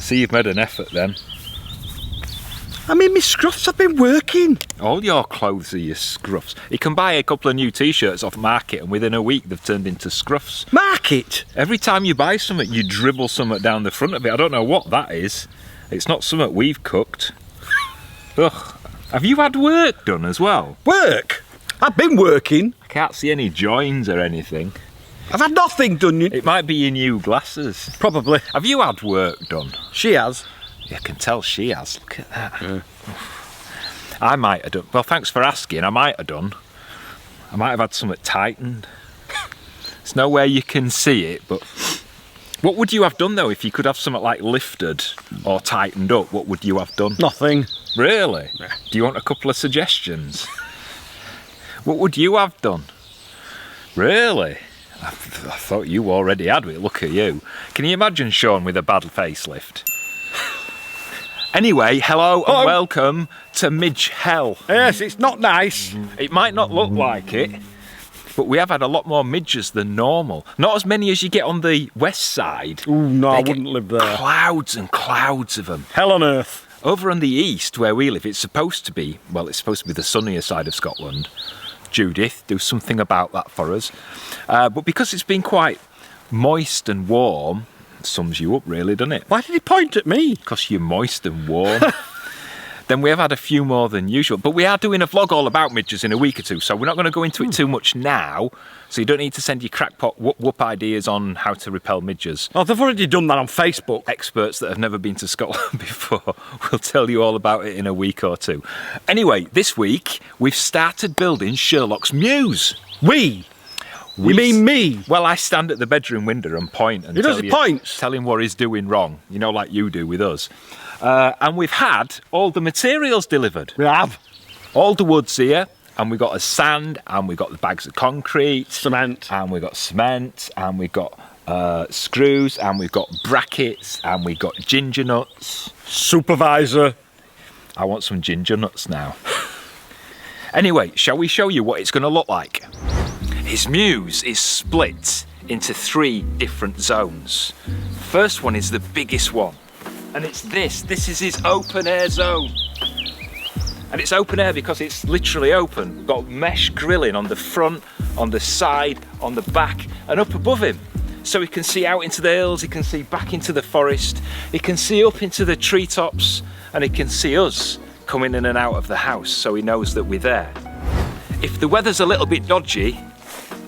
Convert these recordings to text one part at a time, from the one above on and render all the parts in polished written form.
See, you've made an effort then. I mean, my scruffs have been working. All your clothes are your scruffs. You can buy a couple of new t-shirts off Market and within a week they've turned into scruffs. Market? Every time you buy something, you dribble something down the front of it. I don't know what that is. It's not something we've cooked. Ugh. Have you had work done as well? Work? I've been working. I can't see any joins or anything. I've had nothing done. It might be your new glasses. Probably. Have you had work done? She has. I can tell she has. Look at that. Yeah. I might have done. Well, thanks for asking. I might have done. I might have had something tightened. There's nowhere you can see it, but what would you have done though if you could have something like lifted or tightened up? What would you have done? Nothing. Really? Yeah. Do you want a couple of suggestions? What would you have done? Really? I thought you already had it. Look at you. Can you imagine Sean with a bad facelift? Anyway, hello and welcome to Midge Hell. Yes, it's not nice. It might not look like it, but we have had a lot more midges than normal. Not as many as you get on the west side. Ooh, no, I wouldn't live there. Clouds and clouds of them. Hell on earth. Over on the east, where we live, it's supposed to be the sunnier side of Scotland. Judith, do something about that for us. But because it's been quite moist and warm, sums you up really, doesn't it? Why did he point at me? Because you're moist and warm. Then we have had a few more than usual, but we are doing a vlog all about midges in a week or two, so we're not going to go into it too much now, so you don't need to send your crackpot whoop ideas on how to repel midges. Oh, they've already done that on Facebook. Experts that have never been to Scotland before will tell you all about it in a week or two. Anyway, this week we've started building Sherlock's Mews. You mean me? Well, I stand at the bedroom window and point and tell him what he's doing wrong, you know, like you do with us. And we've had all the materials delivered. We have. All the wood's here, and we got the sand, and we got the bags of concrete. Cement. And we got cement, and we got screws, and we've got brackets, and we got ginger nuts. Supervisor. I want some ginger nuts now. Anyway, shall we show you what it's going to look like? His Mews is split into 3 different zones. First one is the biggest one, and it's this. This is his open air zone. And it's open air because it's literally open. We've got mesh grilling on the front, on the side, on the back, and up above him. So he can see out into the hills, he can see back into the forest, he can see up into the treetops, and he can see us coming in and out of the house, so he knows that we're there. If the weather's a little bit dodgy,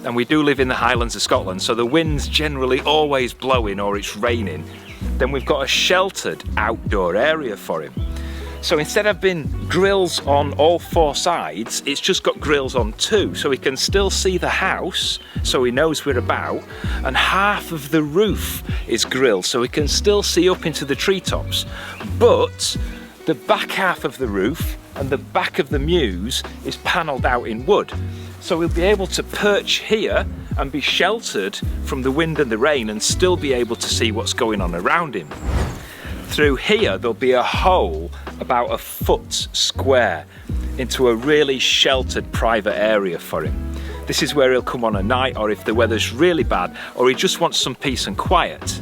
and we do live in the Highlands of Scotland, so the wind's generally always blowing or it's raining, then we've got a sheltered outdoor area for him. So instead of having grills on all 4 sides, it's just got grills on 2, so he can still see the house, so he knows we're about, and half of the roof is grilled, so he can still see up into the treetops. But the back half of the roof and the back of the Mews is panelled out in wood. So we'll be able to perch here and be sheltered from the wind and the rain and still be able to see what's going on around him. Through here there'll be a hole about 1 foot square into a really sheltered private area for him. This is where he'll come on a night, or if the weather's really bad, or he just wants some peace and quiet.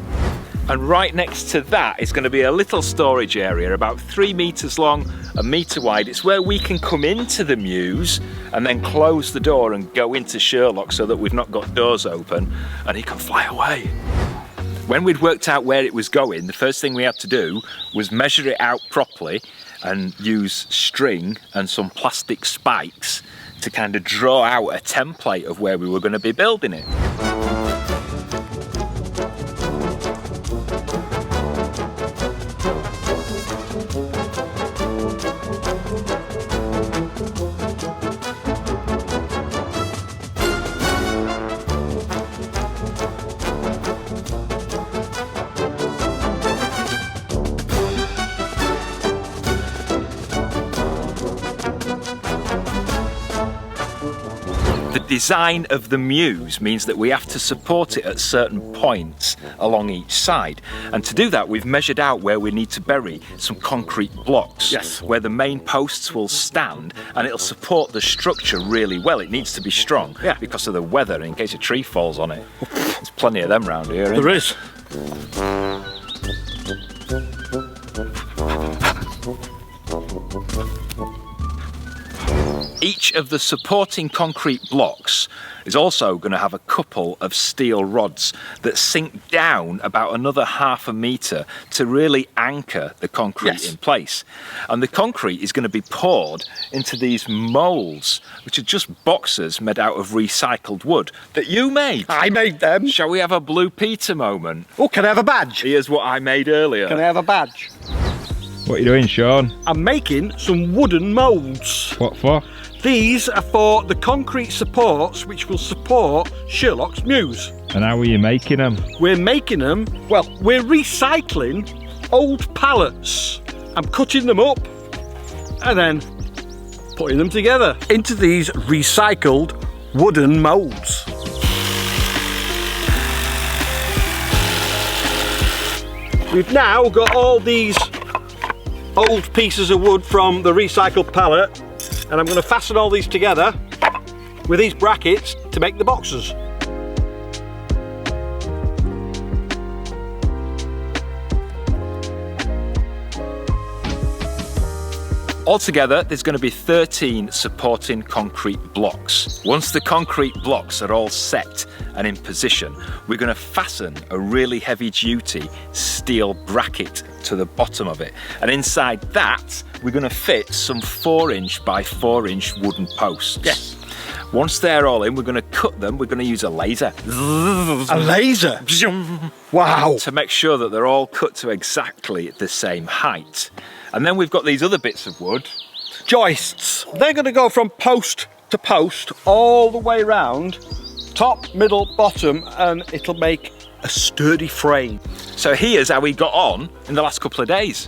And right next to that is going to be a little storage area about 3 meters long, 1 meter wide. It's where we can come into the Mews and then close the door and go into Sherlock so that we've not got doors open and he can fly away. When we'd worked out where it was going, the first thing we had to do was measure it out properly and use string and some plastic spikes to kind of draw out a template of where we were going to be building it. The design of the Mews means that we have to support it at certain points along each side, and to do that we've measured out where we need to bury some concrete blocks. Yes. Where the main posts will stand, and it'll support the structure really well. It needs to be strong, yeah, because of the weather, in case a tree falls on it. There's plenty of them round here, isn't there is. Each of the supporting concrete blocks is also going to have a couple of steel rods that sink down about another ½ metre to really anchor the concrete in place. And the concrete is going to be poured into these moulds, which are just boxes made out of recycled wood that you made. I made them. Shall we have a Blue Peter moment? Oh, can I have a badge? Here's what I made earlier. Can I have a badge? What are you doing, Sean? I'm making some wooden moulds. What for? These are for the concrete supports which will support Sherlock's Mews. And how are you making them? We're making them, well, we're recycling old pallets. I'm cutting them up and then putting them together into these recycled wooden moulds. We've now got all these old pieces of wood from the recycled pallet, and I'm going to fasten all these together with these brackets to make the boxes. Altogether, there's going to be 13 supporting concrete blocks. Once the concrete blocks are all set and in position, we're going to fasten a really heavy-duty steel bracket to the bottom of it. And inside that, we're going to fit some 4" by 4" wooden posts. Yes. Once they're all in, we're going to cut them. We're going to use a laser. A laser? Wow. To make sure that they're all cut to exactly the same height. And then we've got these other bits of wood. Joists. They're going to go from post to post all the way round, top, middle, bottom, and it'll make a sturdy frame. So here's how we got on in the last couple of days.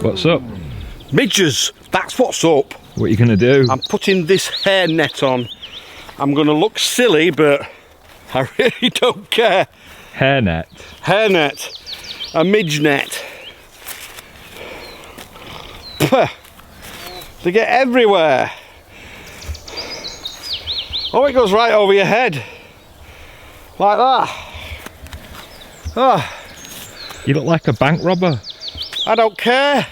What's up? Midges, that's what's up. What are you going to do? I'm putting this hair net on. I'm going to look silly, but I really don't care. Hairnet. Hair net, a midge net. Puh. They get everywhere. Oh, it goes right over your head. Like that. Oh, You look like a bank robber. I don't care.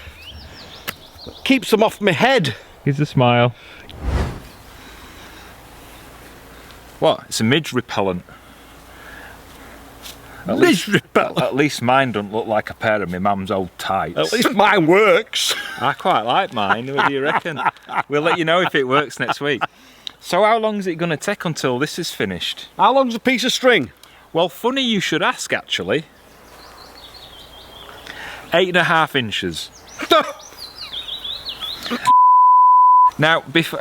Keeps them off my head. Here's a smile. What? It's a midge repellent. Midge repellent. At least mine don't look like a pair of my mum's old tights. At least mine works. I quite like mine. What do you reckon? We'll let you know if it works next week. So how long is it going to take until this is finished? How long's a piece of string? Well, funny you should ask, actually. 8.5 inches. Now, before...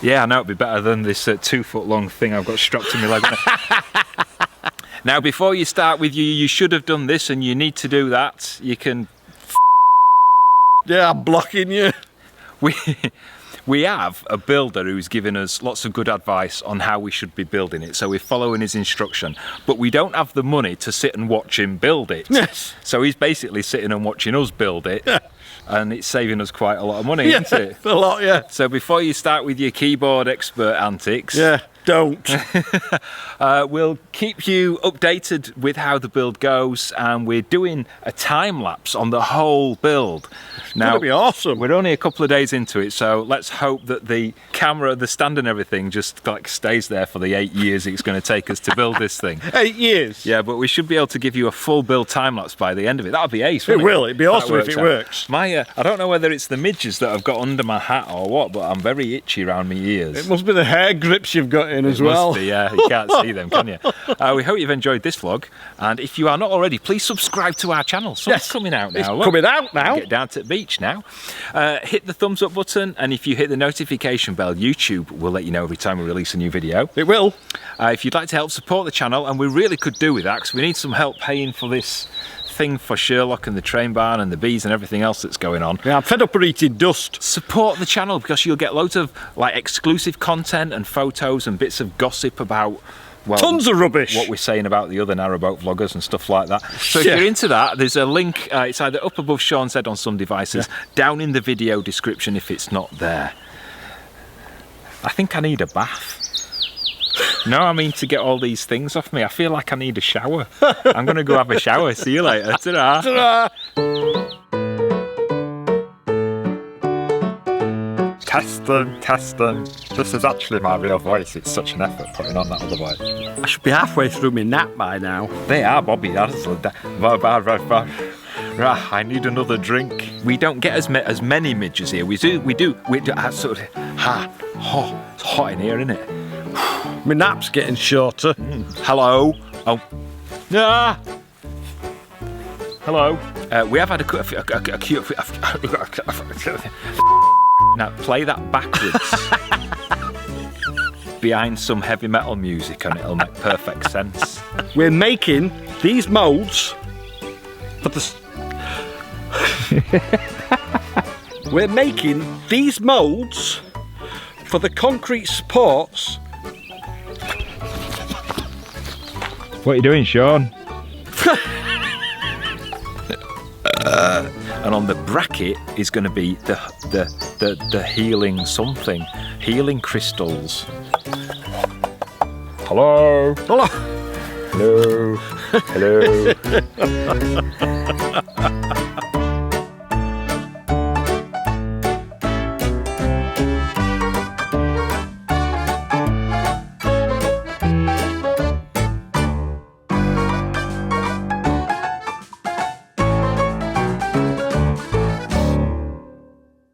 Yeah, I know it'd be better than this 2 foot long thing I've got strapped to my leg. Now, before you start with you should have done this and you need to do that. You can... Yeah, I'm blocking you. We have a builder who's given us lots of good advice on how we should be building it, so we're following his instruction, but we don't have the money to sit and watch him build it. Yes. So he's basically sitting and watching us build it, and it's saving us quite a lot of money, isn't it? A lot, yeah. So before you start with your keyboard expert antics, Yeah, don't. we'll keep you updated with how the build goes, and we're doing a time lapse on the whole build. Now, That'd be awesome. we're only a couple of days into it, so let's hope that the camera, the stand and everything just like stays there for the 8 years it's going to take us to build this thing. 8 years. Yeah, but we should be able to give you a full build time lapse by the end of it. That'll be ace, won't It will. It'd be That awesome if it out. works. My, I don't know whether it's the midges that I've got under my hat or what, but I'm very itchy around my ears. It must be the hair grips you've got in as It well. must be, yeah. You can't see them, can you? We hope you've enjoyed this vlog, and if you are not already, please subscribe to our channel. So Yes. it's coming out now. It's look. coming out now. Get down to the beach now. Hit the thumbs up button, and if you hit the notification bell, YouTube will let you know every time we release a new video. It will. If you'd like to help support the channel, and we really could do with that because we need some help paying for this thing for Sherlock and the train barn and the bees and everything else that's going on. Yeah, I'm fed up of eating dust. Support the channel because you'll get loads of like exclusive content and photos and bits of gossip about, well, Tons of rubbish. what we're saying about the other narrowboat vloggers and stuff like that. So if you're into that, there's a link. It's either up above Sean's head on some devices, down in the video description if it's not there. I think I need a bath. No, I mean to get all these things off me. I feel like I need a shower. I'm going to go have a shower. See you later. Ta-da. Ta-da! Testing. This is actually my real voice. It's such an effort putting on that other voice. I should be halfway through my nap by now. They are, Bobby. I need another drink. We don't get as many midges here. We do. Sort of. It's hot in here, isn't it? My nap's getting shorter. Hello. Oh. Ah. Hello. We have had a cute. Now play that backwards. Behind some heavy metal music, and it'll make perfect sense. We're making these moulds for the. We're making these moulds for the concrete supports. What are you doing, Sean? And on the bracket is going to be the healing something, healing crystals. Hello. Hello. Hello. Hello.